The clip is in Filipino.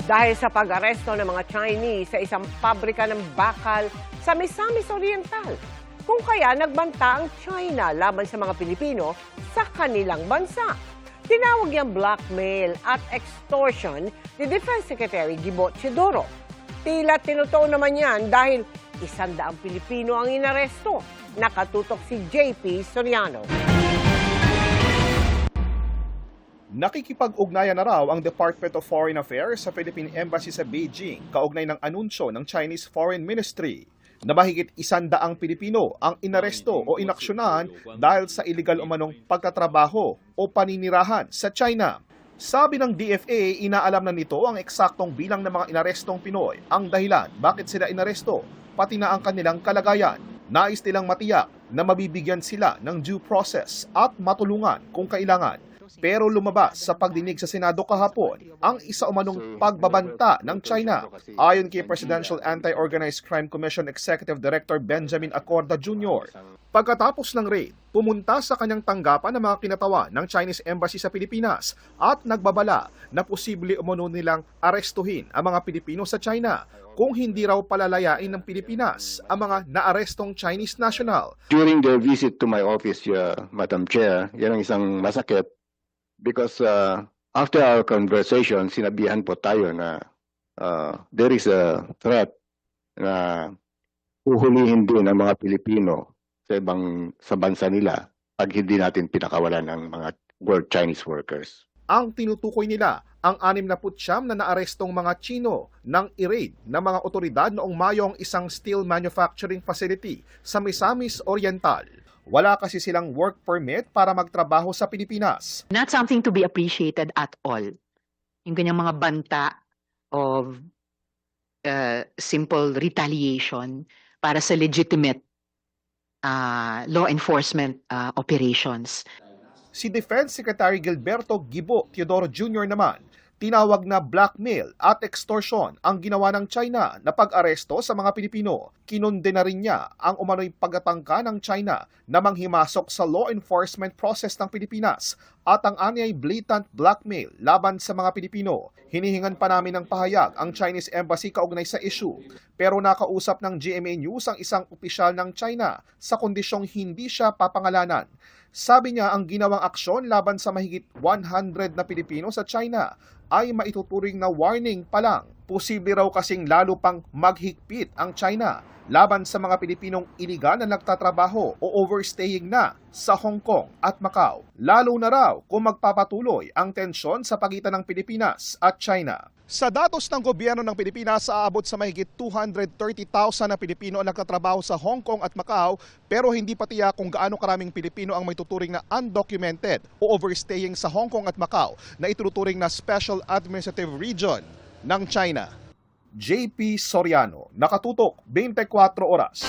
dahil sa pag-aresto ng mga Chinese sa isang pabrika ng bakal sa Misamis Oriental. Kung kaya nagbanta ang China laban sa mga Pilipino sa kanilang bansa. Tinawag niyang blackmail at extortion ni Defense Secretary Gibo Teodoro. Tila tinutuon naman yan dahil 100 Pilipino ang inaresto. Nakatutok si JP Soriano. Nakikipag-ugnayan na raw ang Department of Foreign Affairs sa Philippine Embassy sa Beijing kaugnay ng anunsyo ng Chinese Foreign Ministry na mahigit 100 Pilipino ang inaresto o inaksyonan dahil sa illegal umanong pagtatrabaho o paninirahan sa China. Sabi ng DFA, inaalam na nito ang eksaktong bilang ng mga inarestong Pinoy, ang dahilan bakit sila inaresto, pati na ang kanilang kalagayan. Nais nilang matiyak na mabibigyan sila ng due process at matulungan kung kailangan. Pero lumabas sa pagdinig sa Senado kahapon ang isa umanong pagbabanta ng China. Ayon kay Presidential Anti-Organized Crime Commission Executive Director Benjamin Acorda Jr. Pagkatapos ng raid, pumunta sa kanyang tanggapan ng mga kinatawan ng Chinese Embassy sa Pilipinas at nagbabala na posible umano nilang arestuhin ang mga Pilipino sa China kung hindi raw palalayain ng Pilipinas ang mga naarestong Chinese national. During the visit to my office, Madam Chair, yan ang isang masakit. Because after our conversation, sinabihan po tayo na there is a threat na uhulihin din ang mga Pilipino sa bansa nila pag hindi natin pinakawalan ang mga world Chinese workers. Ang tinutukoy nila ang 69 na naarestong mga Chino nang i-raid ng mga otoridad noong Mayo ang isang steel manufacturing facility sa Misamis Oriental. Wala kasi silang work permit para magtrabaho sa Pilipinas. Not something to be appreciated at all. Yung ganyang mga banta of simple retaliation para sa legitimate law enforcement operations. Si Defense Secretary Gilberto Gibo Teodoro Jr. naman, tinawag na blackmail at extortion ang ginawa ng China na pag-aresto sa mga Pilipino. Kinunde na rin niya ang umano'y pagtatangka ng China na manghimasok sa law enforcement process ng Pilipinas at ang anyay blatant blackmail laban sa mga Pilipino. Hinihingan pa namin ng pahayag ang Chinese Embassy kaugnay sa issue, pero nakausap ng GMA News ang isang opisyal ng China sa kondisyong hindi siya papangalanan. Sabi niya ang ginawang aksyon laban sa mahigit 100 na Pilipino sa China ay maituturing na warning pa lang. Posible raw kasing lalo pang maghigpit ang China laban sa mga Pilipinong iligal na nagtatrabaho o overstaying na sa Hong Kong at Macau. Lalo na raw kung magpapatuloy ang tensyon sa pagitan ng Pilipinas at China. Sa datos ng gobyerno ng Pilipinas, aabot sa mahigit 230,000 na Pilipino ang nagtatrabaho sa Hong Kong at Macau, pero hindi pa tiyak kung gaano karaming Pilipino ang may tuturing na undocumented o overstaying sa Hong Kong at Macau na ituturing na Special Administrative Region ng China. JP Soriano, nakatutok 24 oras.